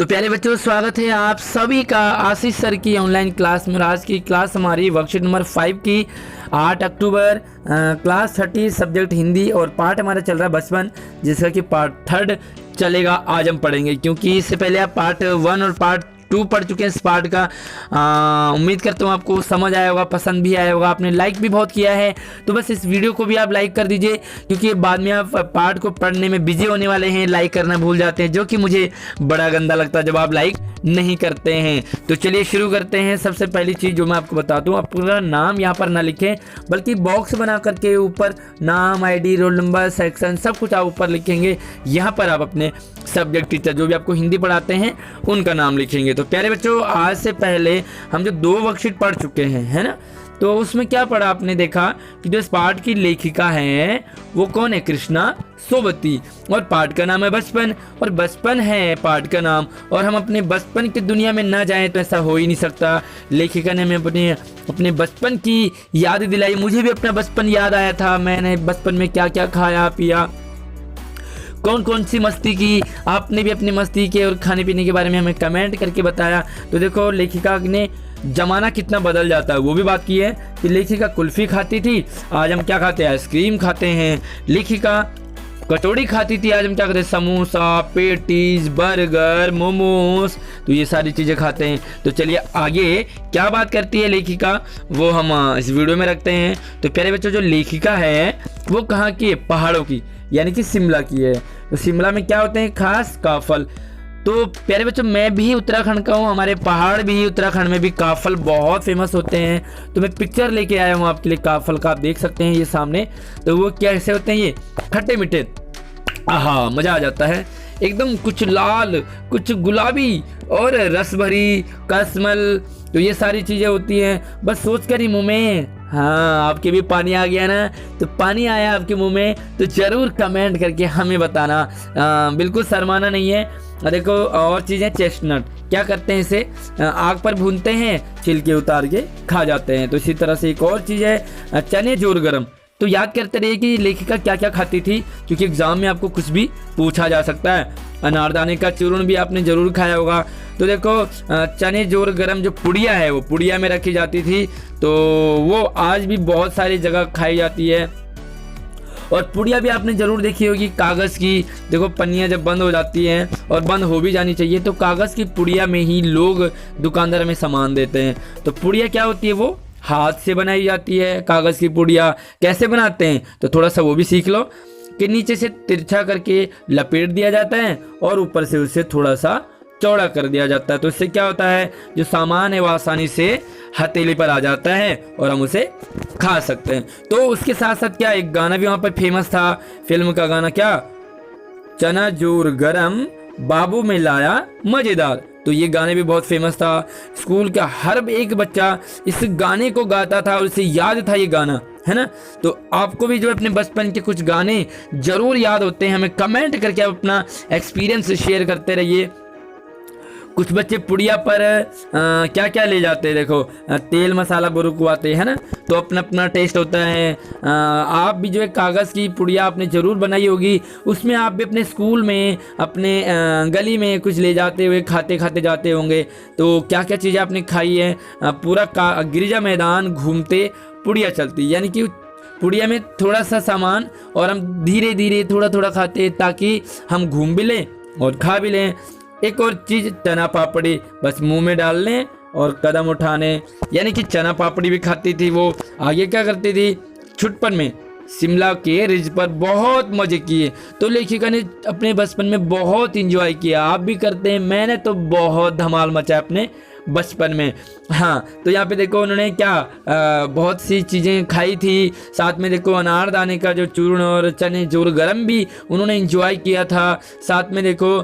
प्यारे बच्चों, स्वागत है आप सभी का आशीष सर की ऑनलाइन क्लास में। और आज की क्लास हमारी वर्कशीट नंबर 5 की 8 अक्टूबर क्लास 30 सब्जेक्ट हिंदी और पार्ट हमारा चल रहा है बचपन, जिसका कि पार्ट 3 चलेगा। आज हम पढ़ेंगे, क्योंकि इससे पहले आप पार्ट 1 और पार्ट 2 पढ़ चुके हैं इस पार्ट का। उम्मीद करता हूँ आपको समझ आया होगा, पसंद भी आया होगा। आपने लाइक भी बहुत किया है, तो बस इस वीडियो को भी आप लाइक कर दीजिए, क्योंकि बाद में आप पार्ट को पढ़ने में बिजी होने वाले हैं, लाइक करना भूल जाते हैं, जो कि मुझे बड़ा गंदा लगता है जब आप लाइक नहीं करते हैं। तो चलिए शुरू करते हैं। सबसे पहली चीज़ जो मैं आपको बताता हूँ, आप पूरा नाम यहाँ पर ना लिखें, बल्कि बॉक्स बना करके ऊपर नाम, आईडी, रोल नंबर, सेक्शन सब कुछ आप ऊपर लिखेंगे। यहाँ पर आप अपने सब्जेक्ट टीचर जो भी आपको हिंदी पढ़ाते हैं उनका नाम लिखेंगे। तो प्यारे बच्चों, आज से पहले हम जो 2 वर्कशीट पढ़ चुके हैं, है ना, तो उसमें क्या पढ़ा आपने देखा कि जो इस पाठ की लेखिका है वो कौन है? कृष्णा सोबती। और पाठ का नाम है बचपन, और बचपन है पाठ का नाम। और हम अपने बचपन की दुनिया में ना जाएं तो ऐसा हो ही नहीं सकता। लेखिका ने हमें अपने बचपन की याद दिलाई। मुझे भी अपना बचपन याद आया था, मैंने बचपन में क्या क्या खाया पिया, कौन कौन सी मस्ती की। आपने भी अपनी मस्ती के और खाने पीने के बारे में हमें कमेंट करके बताया। तो देखो, लेखिका ने जमाना कितना बदल जाता है वो भी बात की है कि लेखिका कुल्फी खाती थी, आज हम क्या खाते हैं? आइसक्रीम खाते हैं। लेखिका कचौड़ी खाती थी, आज हम क्या करते हैं? समोसा, पेटीज, बर्गर, मोमोज, तो ये सारी चीज़ें खाते हैं। तो चलिए आगे क्या बात करती है लेखिका, वो हम इस वीडियो में रखते हैं। तो प्यारे बच्चों, जो लेखिका है वो कहाँ की है? पहाड़ों की, यानी कि शिमला की है। तो शिमला में क्या होते हैं? खास काफल। तो प्यारे बच्चों, मैं भी उत्तराखंड का हूँ, हमारे पहाड़ भी उत्तराखंड में भी काफल बहुत फेमस होते हैं। तो मैं पिक्चर लेके आया हूँ आपके लिए काफल का, आप देख सकते हैं ये सामने। तो वो कैसे होते हैं? ये खट्टे मीठे, आहा मज़ा आ जाता है एकदम, कुछ लाल कुछ गुलाबी और रस भरी कसमल। तो ये सारी चीज़ें होती हैं, बस सोच कर ही मुँह में, हाँ आपके भी पानी आ गया ना? तो पानी आया आपके मुंह में तो ज़रूर कमेंट करके हमें बताना, बिल्कुल शर्माना नहीं है। देखो और चीज़ें, चेस्टनट क्या करते हैं? इसे आग पर भूनते हैं, छिलके उतार के खा जाते हैं। तो इसी तरह से एक और चीज़ है चने जोर गरम। तो याद करते रहिए कि लेखिका क्या क्या खाती थी, क्योंकि एग्जाम में आपको कुछ भी पूछा जा सकता है। अनारदाने का चूर्ण भी आपने जरूर खाया होगा। तो देखो, चने जोर गरम जो पुड़िया है वो पुड़िया में रखी जाती थी, तो वो आज भी बहुत सारी जगह खाई जाती है। और पुड़िया भी आपने ज़रूर देखी होगी कागज़ की। देखो, पन्नियाँ जब बंद हो जाती हैं, और बंद हो भी जानी चाहिए, तो कागज़ की पुड़िया में ही लोग दुकानदार में सामान देते हैं। तो पुड़िया क्या होती है? वो हाथ से बनाई जाती है। कागज़ की पुड़िया कैसे बनाते हैं तो थोड़ा सा वो भी सीख लो, कि नीचे से तिरछा करके लपेट दिया जाता है और ऊपर से उसे थोड़ा सा चौड़ा कर दिया जाता है। तो इससे क्या होता है? जो सामान है वो आसानी से हथेली पर आ जाता है और हम उसे खा सकते हैं। तो उसके साथ साथ क्या, एक गाना भी वहाँ पर फेमस था, फिल्म का गाना, क्या? चना जोर गरम बाबू में लाया मज़ेदार। तो ये गाने भी बहुत फेमस था, स्कूल का हर एक बच्चा इस गाने को गाता था और उसे याद था ये गाना, है ना? तो आपको भी जो अपने बचपन के कुछ गाने जरूर याद होते हैं, हमें कमेंट करके आप अपना एक्सपीरियंस शेयर करते रहिए। कुछ बच्चे पुड़िया पर क्या क्या ले जाते हैं? देखो, तेल मसाला बुरुकवाते हैं ना, तो अपना अपना टेस्ट होता है। आप भी जो है कागज़ की पुड़िया आपने ज़रूर बनाई होगी, उसमें आप भी अपने स्कूल में, अपने गली में कुछ ले जाते हुए खाते खाते जाते होंगे। तो क्या क्या चीज़ें आपने खाई है? पूरा गिरिजा मैदान घूमते पुड़िया चलती, यानी कि पुड़िया में थोड़ा सा सामान और हम धीरे धीरे थोड़ा थोड़ा खाते, ताकि हम घूम भी लें और खा भी लें। एक और चीज़, चना पापड़ी, बस मुंह में डाल लें और कदम उठाने, यानी कि चना पापड़ी भी खाती थी वो। आगे क्या करती थी? छुटपन में शिमला के रिज पर बहुत मज़े किए। तो लेखिका ने अपने बचपन में बहुत इंजॉय किया, आप भी करते हैं, मैंने तो बहुत धमाल मचाया अपने बचपन में। हाँ, तो यहाँ पे देखो उन्होंने क्या बहुत सी चीज़ें खाई थी। साथ में देखो, अनारदाने का जो चूर्ण और चने जोर गरम भी उन्होंने इंजॉय किया था। साथ में देखो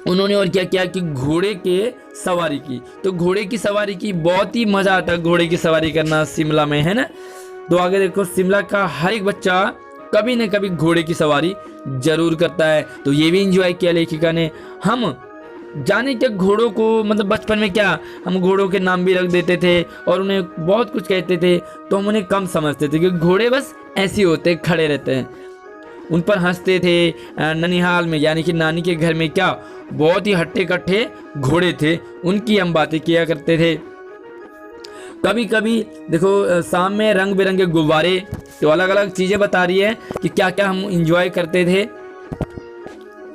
उन्होंने और क्या किया कि घोड़े के सवारी की। तो घोड़े की सवारी की, बहुत ही मज़ा आता है घोड़े की सवारी करना शिमला में, है ना? तो आगे देखो, शिमला का हर एक बच्चा कभी न कभी घोड़े की सवारी जरूर करता है। तो ये भी इंजॉय किया लेखिका ने। हम जाने क्या घोड़ों को, मतलब बचपन में क्या हम घोड़ों के नाम भी रख देते थे और उन्हें बहुत कुछ कहते थे, तो हम उन्हें कम समझते थे कि घोड़े बस ऐसे होते, खड़े रहते हैं। उन पर हंसते थे। ननिहाल में यानी कि नानी के घर में क्या बहुत ही हट्टे कट्टे घोड़े थे, उनकी हम बातें किया करते थे। कभी कभी देखो शाम में रंग बिरंगे गुब्बारे, तो अलग अलग चीज़ें बता रही है कि क्या क्या हम इंजॉय करते थे।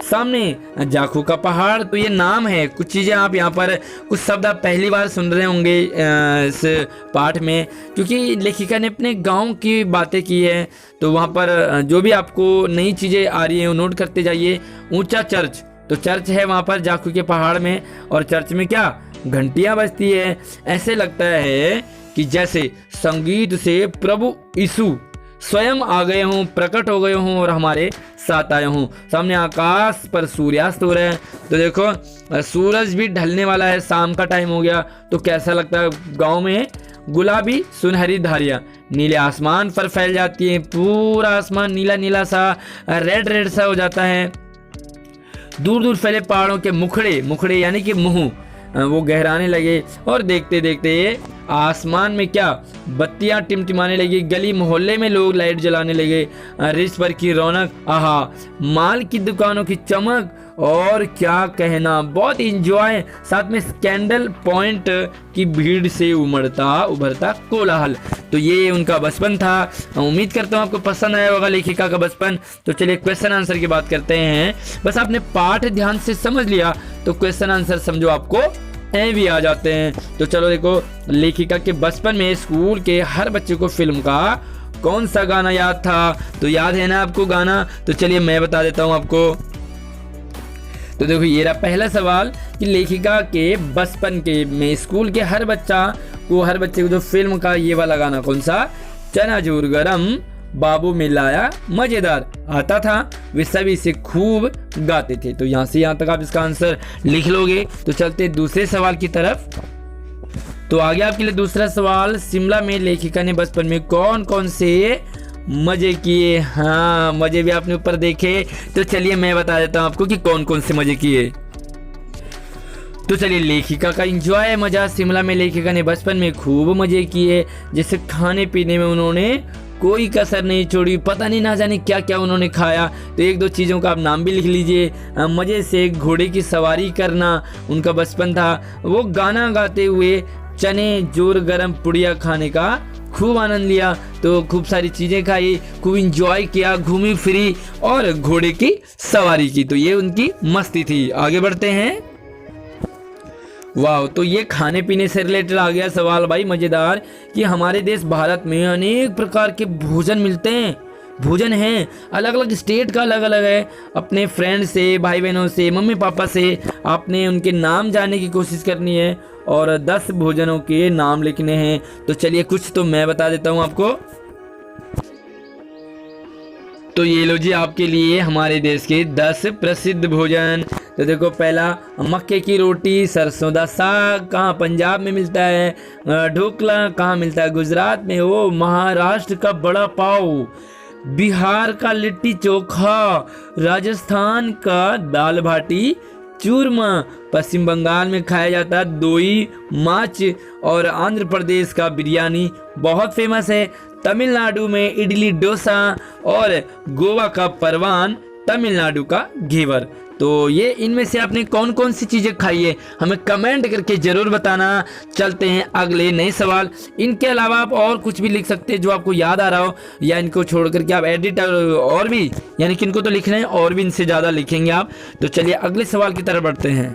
सामने जाखू का पहाड़, तो ये नाम है, कुछ चीज़ें आप यहाँ पर कुछ शब्द आप पहली बार सुन रहे होंगे इस पाठ में, क्योंकि लेखिका ने अपने गांव की बातें की है। तो वहाँ पर जो भी आपको नई चीज़ें आ रही हैं वो नोट करते जाइए। ऊंचा चर्च, तो चर्च है वहाँ पर जाखू के पहाड़ में, और चर्च में क्या घंटियाँ बजती है। ऐसे लगता है कि जैसे संगीत से प्रभु यीशु स्वयं आ गए हों, प्रकट हो गए हों और हमारे साथ आए हों। सामने आकाश पर सूर्यास्त हो रहा है, तो देखो सूरज भी ढलने वाला है, शाम का टाइम हो गया। तो कैसा लगता है गांव में गुलाबी सुनहरी धारियाँ नीले आसमान पर फैल जाती हैं, पूरा आसमान नीला नीला सा रेड रेड सा हो जाता है। दूर दूर फैले पहाड़ों के मुखड़े यानी कि मुंह वो गहराने लगे, और देखते देखते आसमान में क्या बत्तियां टिमटिमाने लगी, गली मोहल्ले में लोग लाइट जलाने लगे, रिच पर की रौनक, आहा, माल की दुकानों की चमक, और क्या कहना, बहुत इंजॉय। साथ में कैंडल पॉइंट की भीड़ से उभरता कोलाहल। तो ये उनका बचपन था। उम्मीद करता हूँ आपको पसंद आया होगा लेखिका का बचपन। तो चलिए क्वेश्चन आंसर की बात करते हैं। बस आपने पाठ ध्यान से समझ लिया तो क्वेश्चन आंसर समझो आपको ए भी आ जाते हैं। तो चलो देखो, लेखिका के बचपन में स्कूल के हर बच्चे को फिल्म का कौन सा गाना याद था? तो याद है ना आपको गाना? तो चलिए मैं बता देता हूँ आपको। तो देखो ये रहा पहला सवाल कि लेखिका के बचपन के में स्कूल के हर बच्चे को जो फिल्म का ये वाला गाना कौन सा? चनाचूर गरम बाबू मिलाया मजेदार आता था, वे सभी इसे खूब गाते थे। तो यहाँ से यहाँ तक आप इसका आंसर लिख लोगे। तो चलते दूसरे सवाल की तरफ। तो आगे आपके लिए दूसरा सवाल, शिमला में लेखिका ने बचपन में कौन कौन से मजे किए? हाँ, मजे भी आपने ऊपर देखे। तो चलिए मैं बता देता हूँ आपको कि कौन कौन से मजे किए। तो चलिए, लेखिका का एंजॉय मजा, शिमला में लेखिका ने बचपन में खूब मजे किए। जैसे खाने पीने में उन्होंने कोई कसर नहीं छोड़ी, पता नहीं ना जाने क्या क्या उन्होंने खाया। तो एक दो चीज़ों का आप नाम भी लिख लीजिए। मज़े से घोड़े की सवारी करना उनका बचपन था। वो गाना गाते हुए चने जोर गरम पुड़िया खाने का खूब आनंद लिया। तो खूब सारी चीज़ें खाई, खूब इंजॉय किया, घूमी फिरी और घोड़े की सवारी की। तो ये उनकी मस्ती थी। आगे बढ़ते हैं। वाह, तो ये खाने पीने से रिलेटेड आ गया सवाल भाई मज़ेदार, कि हमारे देश भारत में अनेक प्रकार के भोजन मिलते हैं। भोजन हैं अलग अलग स्टेट का, अलग अलग है। अपने फ्रेंड से, भाई बहनों से, मम्मी पापा से आपने उनके नाम जानने की कोशिश करनी है और 10 भोजनों के नाम लिखने हैं। तो चलिए कुछ तो मैं बता देता हूँ आपको। तो ये लो जी आपके लिए हमारे देश के 10 प्रसिद्ध भोजन। तो देखो, पहला मक्के की रोटी, सरसों दा साग कहाँ पंजाब में मिलता है। ढोकला कहाँ मिलता है? गुजरात में। वो महाराष्ट्र का बड़ा पाव, बिहार का लिट्टी चोखा, राजस्थान का दाल बाटी चूरमा, पश्चिम बंगाल में खाया जाता है दोई माछ, और आंध्र प्रदेश का बिरयानी बहुत फेमस है। तमिलनाडु में इडली डोसा, और गोवा का परवान, तमिलनाडु का घेवर। तो ये इनमें से आपने कौन कौन सी चीज़ें खाई है हमें कमेंट करके ज़रूर बताना। चलते हैं अगले नए सवाल। इनके अलावा आप और कुछ भी लिख सकते हैं जो आपको याद आ रहा हो, या इनको छोड़ करके आप एडिट और भी, यानी कि इनको तो लिखना है और भी इनसे ज़्यादा लिखेंगे आप। तो चलिए अगले सवाल की तरफ बढ़ते हैं।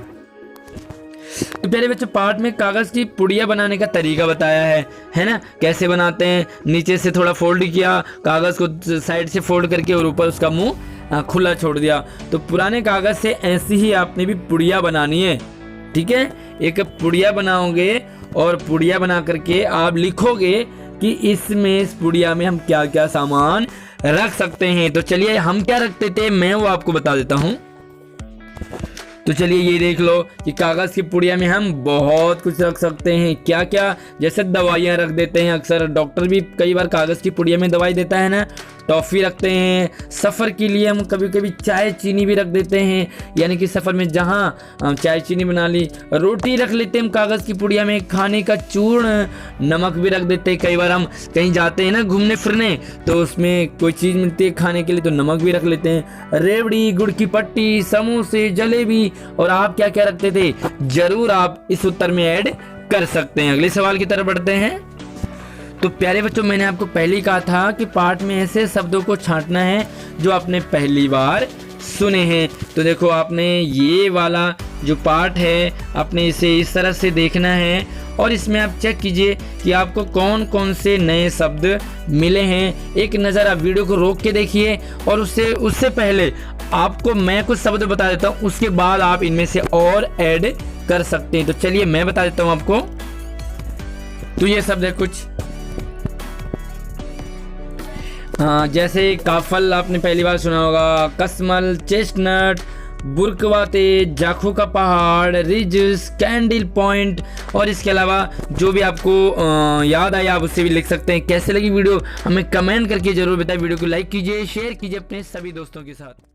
तो पहले बच्चों, पार्ट में कागज़ की पुड़िया बनाने का तरीका बताया है ना? कैसे बनाते हैं? नीचे से थोड़ा फोल्ड किया, कागज़ को साइड से फोल्ड करके, और ऊपर उसका मुंह खुला छोड़ दिया। तो पुराने कागज़ से ऐसी ही आपने भी पुड़िया बनानी है, ठीक है? एक पुड़िया बनाओगे और पुड़िया बना करके आप लिखोगे कि इसमें, इस पुड़िया में हम क्या क्या सामान रख सकते हैं। तो चलिए हम क्या रखते थे मैं वो आपको बता देता हूँ। तो चलिए ये देख लो कि कागज़ की पुड़िया में हम बहुत कुछ रख सकते हैं। क्या क्या, जैसे दवाइयाँ रख देते हैं, अक्सर डॉक्टर भी कई बार कागज़ की पुड़िया में दवाई देता है ना। टॉफ़ी रखते हैं, सफ़र के लिए हम कभी कभी चाय चीनी भी रख देते हैं, यानी कि सफ़र में जहाँ चाय चीनी बना ली। रोटी रख लेते हैं हम कागज़ की पुड़िया में, खाने का चूर्ण, नमक भी रख देते हैं। कई बार हम कहीं जाते हैं ना घूमने फिरने, तो उसमें कोई चीज़ मिलती है खाने के लिए तो नमक भी रख लेते हैं। रेवड़ी, गुड़ की पट्टी, समोसे, जलेबी। और आप क्या क्या रखते थे, ज़रूर आप इस उत्तर में ऐड कर सकते हैं। अगले सवाल की तरफ बढ़ते हैं। तो प्यारे बच्चों, मैंने आपको पहले ही कहा था कि पाठ में ऐसे शब्दों को छांटना है जो आपने पहली बार सुने हैं। तो देखो, आपने ये वाला जो पाठ है आपने इसे इस तरह से देखना है और इसमें आप चेक कीजिए कि आपको कौन कौन से नए शब्द मिले हैं। एक नज़र आप वीडियो को रोक के देखिए और उससे पहले आपको मैं कुछ शब्द बता देता हूँ, उसके बाद आप इनमें से और ऐड कर सकते हैं। तो चलिए मैं बता देता हूँ आपको। तो ये शब्द है कुछ, जैसे काफल आपने पहली बार सुना होगा, कसमल, चेस्टनट, बुरकवाते, जाखू का पहाड़, रिजेस, कैंडल पॉइंट। और इसके अलावा जो भी आपको याद आए आप उससे भी लिख सकते हैं। कैसे लगी वीडियो हमें कमेंट करके जरूर बताएं। वीडियो को लाइक कीजिए, शेयर कीजिए अपने सभी दोस्तों के साथ।